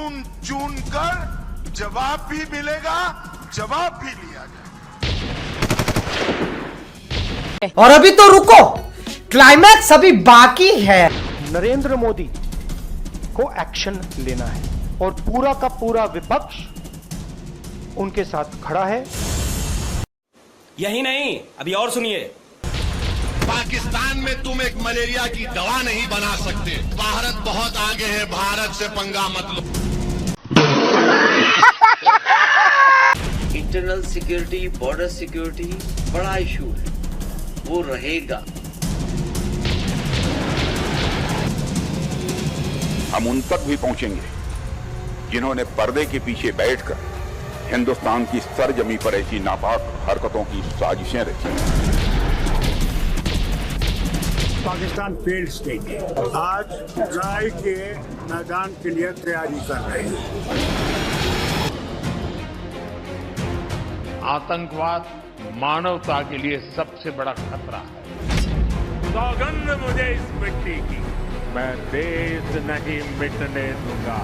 चुन चुन कर जवाब भी मिलेगा, जवाब भी लिया जाए। और अभी तो रुको, क्लाइमैक्स अभी बाकी है। नरेंद्र मोदी को एक्शन लेना है और पूरा का पूरा विपक्ष उनके साथ खड़ा है। यही नहीं, अभी और सुनिए। पाकिस्तान में तुम एक मलेरिया की दवा नहीं बना सकते। भारत बहुत आगे है, भारत से पंगा मत लो। इंटरनल सिक्योरिटी, बॉर्डर सिक्योरिटी बड़ा इशू है, वो रहेगा। हम उन तक भी पहुंचेंगे जिन्होंने पर्दे के पीछे बैठकर हिंदुस्तान की सरजमी पर ऐसी नापाक हरकतों की साजिशें रची। पाकिस्तान फेल्ड स्टेट है। आज लड़ाई के मैदान के लिए तैयारी कर रहे हैं। आतंकवाद मानवता के लिए सबसे बड़ा खतरा है। सौगंध मुझे इस मिट्टी की, मैं देश नहीं मिटने दूंगा,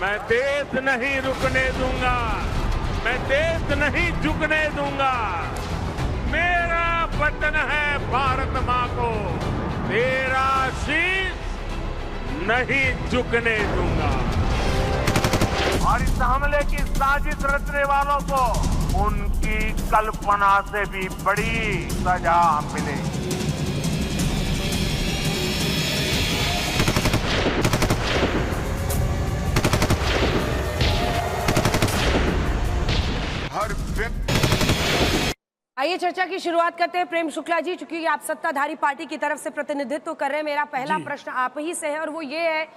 मैं देश नहीं रुकने दूंगा, मैं देश नहीं झुकने दूंगा। मेरा वतन है भारत मां को, तेरा शीश नहीं झुकने दूंगा। और इस हमले की साजिश रचने वालों को उनकी कल्पना से भी बड़ी सजा मिलेगी। हर व्यक्ति। आइए चर्चा की शुरुआत करते हैं। प्रेम शुक्ला जी, चूंकि आप सत्ताधारी पार्टी की तरफ से प्रतिनिधित्व कर रहे हैं, मेरा पहला प्रश्न आप ही से है और वो ये है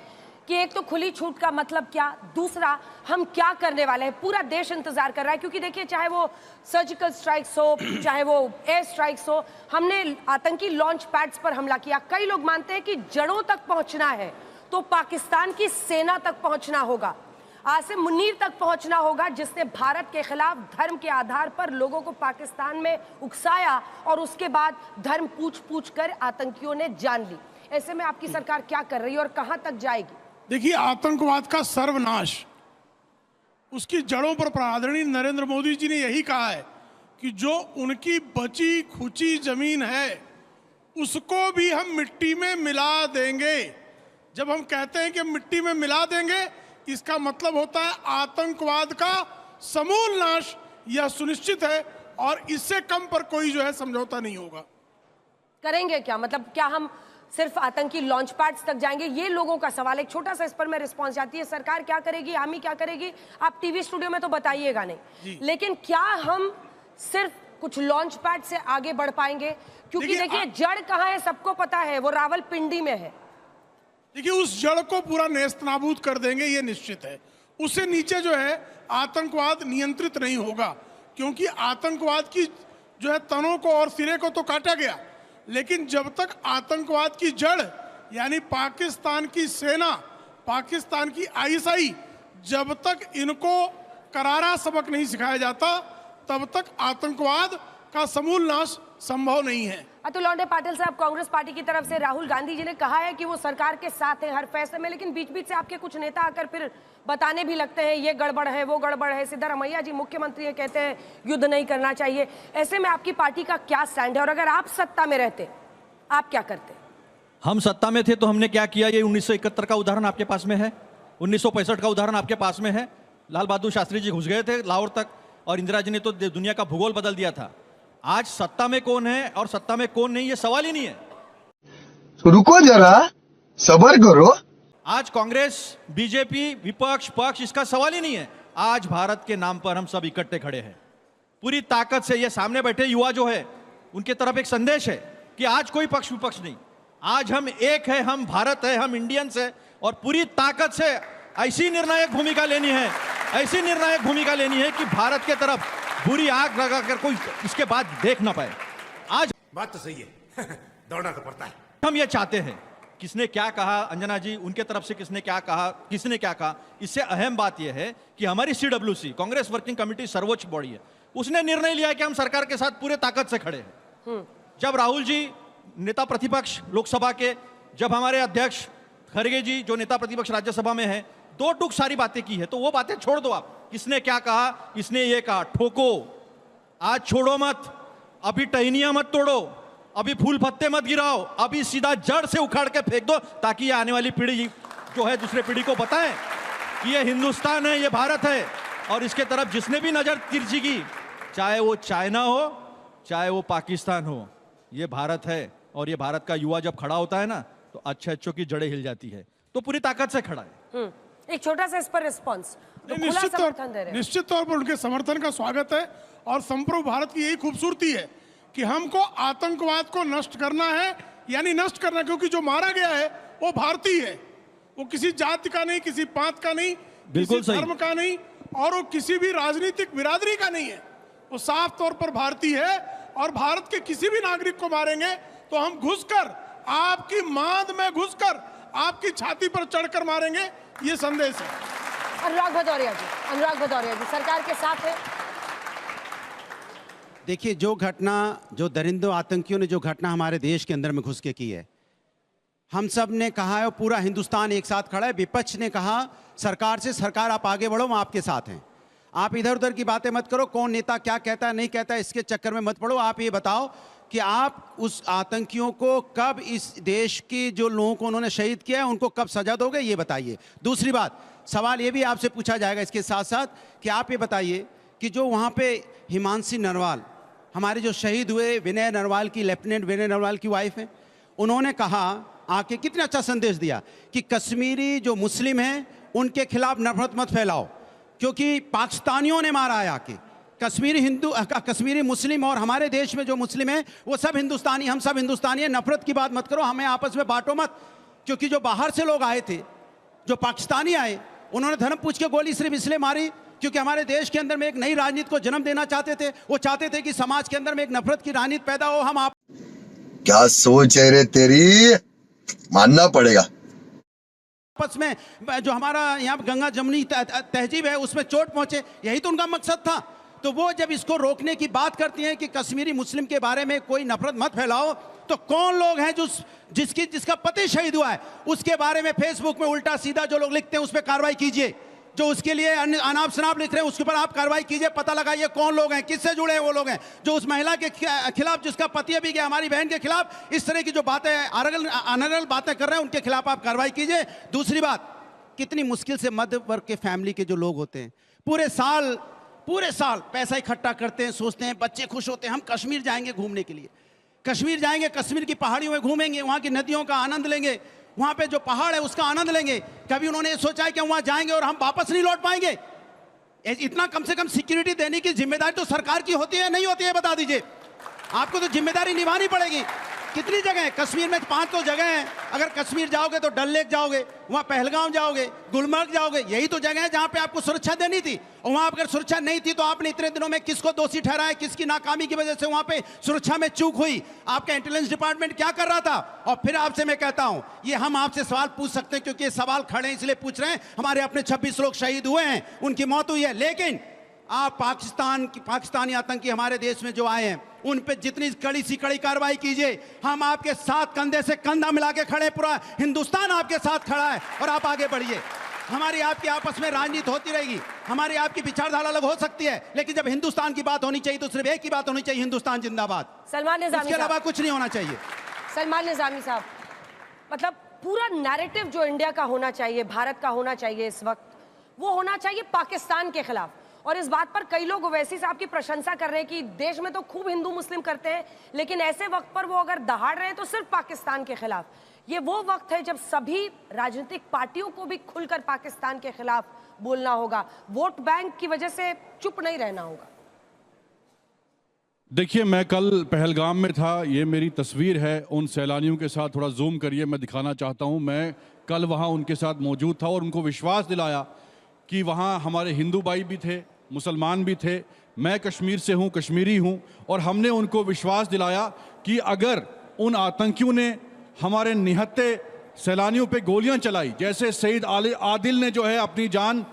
कि एक तो खुली छूट का मतलब क्या, दूसरा हम क्या करने वाले हैं। पूरा देश इंतजार कर रहा है क्योंकि देखिए, चाहे वो सर्जिकल स्ट्राइक्स हो, चाहे वो एयर स्ट्राइक्स हो, हमने आतंकी लॉन्च पैड्स पर हमला किया। कई लोग मानते हैं कि जड़ों तक पहुंचना है तो पाकिस्तान की सेना तक पहुंचना होगा, आसिम मुनीर तक पहुंचना होगा, जिसने भारत के खिलाफ धर्म के आधार पर लोगों को पाकिस्तान में उकसाया और उसके बाद धर्म पूछ पूछ कर आतंकियों ने जान ली। ऐसे में आपकी सरकार क्या कर रही है और कहां तक जाएगी? देखिए, आतंकवाद का सर्वनाश, उसकी जड़ों पर आदरणीय नरेंद्र मोदी जी ने यही कहा है कि जो उनकी बची खुची जमीन है उसको भी हम मिट्टी में मिला देंगे। जब हम कहते हैं कि मिट्टी में मिला देंगे, इसका मतलब होता है आतंकवाद का समूल नाश। यह सुनिश्चित है और इससे कम पर कोई जो है समझौता नहीं होगा। करेंगे क्या? मतलब क्या हम सिर्फ आतंकी लॉन्च पैड्स तक जाएंगे? ये लोगों का सवाल। एक छोटा सा इस पर मैं रिस्पॉन्स चाहती है। सरकार क्या करेगी, आर्मी क्या करेगी, आप टीवी स्टूडियो में तो बताइएगा नहीं, लेकिन क्या हम सिर्फ कुछ लॉन्च पैड से आगे बढ़ पाएंगे? क्योंकि देखिए, जड़ कहाँ है सबको पता है, वो रावलपिंडी में है। देखिए, उस जड़ को पूरा नेस्तनाबूद कर देंगे, ये निश्चित है। उससे नीचे जो है आतंकवाद नियंत्रित नहीं होगा, क्योंकि आतंकवाद की जो है तनों को और सिरे को तो काटा गया, लेकिन जब तक आतंकवाद की जड़ यानी पाकिस्तान की सेना, पाकिस्तान की आईएसआई, जब तक इनको करारा सबक नहीं सिखाया जाता, तब तक आतंकवाद का समूल नाश संभव नहीं है। अतुल लौंडे पाटिल साहब, कांग्रेस पार्टी की तरफ से राहुल गांधी जी ने कहा है कि वो सरकार के साथ है हर फैसले में, लेकिन बीच बीच से आपके कुछ नेता आकर फिर बताने भी लगते हैं ये गड़बड़ है, वो गड़बड़ है। सिद्धारमैया जी मुख्यमंत्री है, कहते हैं युद्ध नहीं करना चाहिए। ऐसे में आपकी पार्टी का क्या स्टैंड है और अगर आप सत्ता में रहते आप क्या करते? हम सत्ता में थे तो हमने क्या किया, ये 1971 का उदाहरण आपके पास में है, 1965 का उदाहरण आपके पास में है। लाल बहादुर शास्त्री जी घुस गए थे लाहौर तक और इंदिरा जी ने तो दुनिया का भूगोल बदल दिया था। आज सत्ता में कौन है और सत्ता में कौन नहीं, ये सवाल ही नहीं है। तो रुको जरा, सब्र करो। आज कांग्रेस, बीजेपी, विपक्ष, पक्ष, इसका सवाल ही नहीं है। आज भारत के नाम पर हम सब इकट्ठे खड़े हैं पूरी ताकत से। ये सामने बैठे युवा जो है उनके तरफ एक संदेश है कि आज कोई पक्ष विपक्ष नहीं, आज हम एक है, हम भारत है, हम इंडियंस है और पूरी ताकत से ऐसी निर्णायक भूमिका लेनी है, ऐसी निर्णायक भूमिका लेनी है कि भारत के तरफ बुरी आग लगाकर कोई इसके बाद देख ना पाए। आज बात तो सही है, दौड़ना तो पड़ता है। हम ये चाहते हैं, किसने क्या कहा अंजना जी, उनके तरफ से किसने क्या कहा, किसने क्या कहा, इससे अहम बात यह है कि हमारी सीडब्ल्यूसी कांग्रेस वर्किंग कमेटी सर्वोच्च बॉडी है, उसने निर्णय लिया है कि हम सरकार के साथ पूरे ताकत से खड़े हैं। जब राहुल जी नेता प्रतिपक्ष लोकसभा के, जब हमारे अध्यक्ष खड़गे जी जो नेता प्रतिपक्ष राज्यसभा में है, दो टूक सारी बातें की है, तो वो बातें छोड़ दो आप। किसने क्या कहा, इसने ये कहा, ठोको, आज छोड़ो मत, अभी टहनियां मत तोड़ो, अभी फूल पत्ते मत गिराओ, अभी सीधा जड़ से उखाड़ के फेंक दो, ताकि ये आने वाली पीढ़ी जो है दूसरे पीढ़ी को बताएं कि ये हिंदुस्तान है, ये भारत है। और इसके तरफ जिसने भी नजर तिरछी की, चाहे वो चाइना हो चाहे वो पाकिस्तान हो, ये भारत है। और ये भारत का युवा जब खड़ा होता है ना, तो अच्छे अच्छों की जड़ें हिल जाती है, तो पूरी ताकत से खड़ा है। एक छोटा सा इस पर रिस्पॉन्स, तो निश्चित तौर पर उनके समर्थन का स्वागत है। और संप्रभु भारत की यही खूबसूरती है कि हमको आतंकवाद को नष्ट करना है, यानी नष्ट करना, क्योंकि जो मारा गया है वो भारतीय है, वो किसी जाति का नहीं, किसी पात का नहीं, किसी धर्म का नहीं, और वो किसी भी राजनीतिक बिरादरी का नहीं है, वो साफ तौर पर भारतीय है। और भारत के किसी भी नागरिक को मारेंगे तो हम घुसकर, आपकी मांद में घुसकर, आपकी छाती पर चढ़कर मारेंगे, ये संदेश है। अनुराग भदौरिया जी सरकार के साथ है। देखिए, जो घटना, जो दरिंदों आतंकियों ने जो घटना हमारे देश के अंदर में घुस के की है, हम सब ने कहा है, पूरा हिंदुस्तान एक साथ खड़ा है। विपक्ष ने कहा सरकार से, सरकार आप आगे बढ़ो, हम आपके साथ हैं, आप इधर उधर की बातें मत करो, कौन नेता क्या कहता है नहीं कहता है इसके चक्कर में मत पड़ो। आप ये बताओ कि आप उस आतंकियों को कब, इस देश के जो लोगों को उन्होंने शहीद किया है, उनको कब सजा दोगे, ये बताइए। दूसरी बात, सवाल ये भी आपसे पूछा जाएगा इसके साथ साथ कि आप ये बताइए कि जो वहाँ पे हिमांशी नरवाल, हमारे जो शहीद हुए, विनय नरवाल की, लेफ्टिनेंट विनय नरवाल की वाइफ है, उन्होंने कहा आके, कितना अच्छा संदेश दिया कि कश्मीरी जो मुस्लिम हैं उनके खिलाफ नफरत मत फैलाओ, क्योंकि पाकिस्तानियों ने मारा है आके। कश्मीरी मुस्लिम और हमारे देश में जो मुस्लिम हैं वो सब हिंदुस्तानी, हम सब हिंदुस्तानी हैं, नफरत की बात मत करो, हमें आपस में बांटो मत। क्योंकि जो बाहर से लोग आए थे, जो पाकिस्तानी आए, उन्होंने धर्म पूछ के गोली सिर्फ इसलिए मारी क्योंकि हमारे देश के अंदर में एक नई राजनीति को जन्म देना चाहते थे। वो चाहते थे कि समाज के अंदर में एक नफरत की राजनीति पैदा हो। हम आप क्या सोच है रे तेरी, मानना पड़ेगा। आपस में जो हमारा यहाँ गंगा जमुनी तहजीब है उसमें चोट पहुंचे, यही तो उनका मकसद था। तो वो जब इसको रोकने की बात करती हैं कि कश्मीरी मुस्लिम के बारे में कोई नफरत मत फैलाओ, तो कौन लोग हैं जिसका पति शहीद हुआ है उसके बारे में फेसबुक में उल्टा सीधा जो लोग लिखते हैं उस पर कार्रवाई कीजिए। जो उसके लिए अनाप शनाप लिख रहे हैं उसके ऊपर आप कार्रवाई कीजिए, पता लगाइए कौन लोग हैं, किससे जुड़े हैं वो लोग हैं। जो उस महिला के खिलाफ, जिसका पति अभी गया, हमारी बहन के खिलाफ इस तरह की जो बातें, अनर्गल बातें कर रहे हैं, उनके खिलाफ आप कार्रवाई कीजिए। दूसरी बात, कितनी मुश्किल से मध्य वर्ग के फैमिली के जो लोग होते हैं, पूरे साल पैसा इकट्ठा करते हैं, सोचते हैं, बच्चे खुश होते हैं, हम कश्मीर जाएंगे घूमने के लिए, कश्मीर जाएंगे, कश्मीर की पहाड़ियों में घूमेंगे, वहाँ की नदियों का आनंद लेंगे, वहाँ पे जो पहाड़ है उसका आनंद लेंगे। कभी उन्होंने सोचा है कि वहाँ जाएंगे और हम वापस नहीं लौट पाएंगे? इतना कम से कम सिक्योरिटी देने की जिम्मेदारी तो सरकार की होती है, नहीं होती है, बता दीजिए। आपको तो जिम्मेदारी निभानी पड़ेगी। कितनी जगह है कश्मीर में? 5 तो जगह है। अगर कश्मीर जाओगे तो डल लेक जाओगे, वहाँ पहलगाम जाओगे, गुलमर्ग जाओगे, यही तो जगह है जहाँ पे आपको सुरक्षा देनी थी। और वहाँ अगर सुरक्षा नहीं थी तो आपने इतने दिनों में किसको दोषी ठहराया, किसकी नाकामी की वजह से वहाँ पे सुरक्षा में चूक हुई? आपका इंटेलिजेंस डिपार्टमेंट क्या कर रहा था? और फिर आपसे मैं कहता हूँ, ये हम आपसे सवाल पूछ सकते हैं क्योंकि ये सवाल खड़े हैं इसलिए पूछ रहे हैं। हमारे अपने 26 लोग शहीद हुए हैं, उनकी मौत हुई है, लेकिन आप पाकिस्तानी आतंकी हमारे देश में जो आए हैं उन पे जितनी कड़ी सी कड़ी कार्रवाई कीजिए। हम आपके साथ कंधे से कंधा मिला के खड़े, पूरा हिंदुस्तान आपके साथ खड़ा है और आप आगे बढ़िए। हमारी आपकी आपस में राजनीति होती रहेगी, हमारी आपकी विचारधारा अलग हो सकती है, लेकिन जब हिंदुस्तान की बात होनी चाहिए तो सिर्फ एक ही बात होनी चाहिए, हिंदुस्तान जिंदाबाद। सलमान निज़ामी इसके अलावा कुछ नहीं होना चाहिए। सलमान निज़ामी साहब, मतलब पूरा नैरेटिव जो इंडिया का होना चाहिए, भारत का होना चाहिए इस वक्त, वो होना चाहिए पाकिस्तान के खिलाफ। और इस बात पर कई लोग ओवैसी साहब की प्रशंसा कर रहे हैं कि देश में तो खूब हिंदू मुस्लिम करते हैं, लेकिन ऐसे वक्त पर वो अगर दहाड़ रहे हैं तो सिर्फ पाकिस्तान के खिलाफ। ये वो वक्त है जब सभी राजनीतिक पार्टियों को भी खुलकर पाकिस्तान के खिलाफ बोलना होगा, वोट बैंक की वजह से चुप नहीं रहना होगा। देखिए, मैं कल पहलगाम में था, ये मेरी तस्वीर है उन सैलानियों के साथ, थोड़ा जूम करिए, मैं दिखाना चाहता हूँ। मैं कल वहाँ उनके साथ मौजूद था और उनको विश्वास दिलाया कि वहाँ हमारे हिंदू भाई भी थे, मुसलमान भी थे, मैं कश्मीर से हूँ, कश्मीरी हूँ, और हमने उनको विश्वास दिलाया कि अगर उन आतंकियों ने हमारे निहत्थे सैलानियों पे गोलियां चलाई, जैसे सईद आदिल ने जो है अपनी जान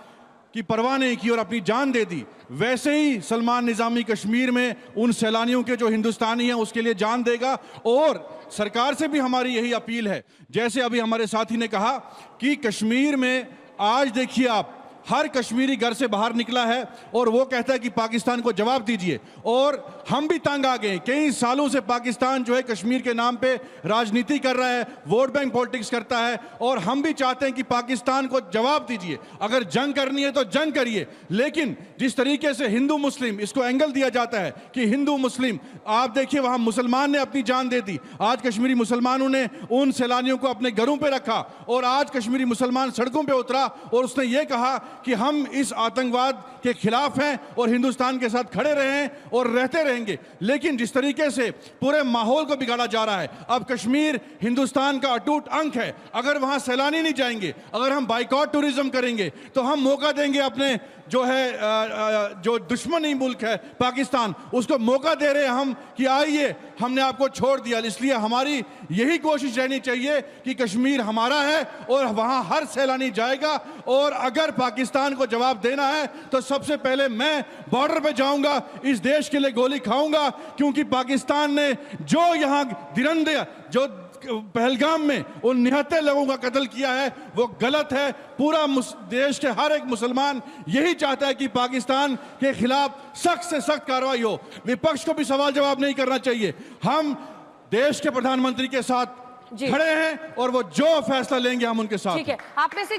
की परवाह नहीं की और अपनी जान दे दी, वैसे ही सलमान निजामी कश्मीर में उन सैलानियों के जो हिंदुस्तानी हैं उसके लिए जान देगा। और सरकार से भी हमारी यही अपील है, जैसे अभी हमारे साथी ने कहा कि कश्मीर में आज देखिए आप, हर कश्मीरी घर से बाहर निकला है और वो कहता है कि पाकिस्तान को जवाब दीजिए। और हम भी तंग आ गए, कई सालों से पाकिस्तान जो है कश्मीर के नाम पे राजनीति कर रहा है, वोट बैंक पॉलिटिक्स करता है, और हम भी चाहते हैं कि पाकिस्तान को जवाब दीजिए। अगर जंग करनी है तो जंग करिए, लेकिन जिस तरीके से हिंदू मुस्लिम इसको एंगल दिया जाता है कि हिंदू मुस्लिम, आप देखिए वहां मुसलमान ने अपनी जान दे दी, आज कश्मीरी मुसलमानों ने उन सैलानियों को अपने घरों पर रखा और आज कश्मीरी मुसलमान सड़कों पर उतरा और उसने ये कहा कि हम इस आतंकवाद के खिलाफ हैं और हिंदुस्तान के साथ खड़े रहे हैं और रहते रहेंगे। लेकिन जिस तरीके से पूरे माहौल को बिगाड़ा जा रहा है, अब कश्मीर हिंदुस्तान का अटूट अंग है, अगर वहां सैलानी नहीं जाएंगे, अगर हम बाइकॉट टूरिज्म करेंगे तो हम मौका देंगे अपने जो है जो दुश्मनी मुल्क है पाकिस्तान, उसको मौका दे रहे हैं हम कि आइए हमने आपको छोड़ दिया। इसलिए हमारी यही कोशिश रहनी चाहिए कि कश्मीर हमारा है और वहां हर सैलानी जाएगा, और अगर पाकिस्तान को जवाब देना है तो सबसे पहले मैं बॉर्डर पे जाऊंगा, इस देश के लिए गोली खाऊंगा, क्योंकि पाकिस्तान ने जो यहां दिरंदे जो पहलगाम में उन निहत्थे लोगों का कत्ल किया है वो गलत है। पूरा देश के हर एक मुसलमान यही चाहता है कि पाकिस्तान के खिलाफ सख्त से सख्त कार्रवाई हो। विपक्ष को भी सवाल जवाब नहीं करना चाहिए, हम देश के प्रधानमंत्री के साथ खड़े हैं और वो जो फैसला लेंगे हम उनके साथ। ठीक है, आप में से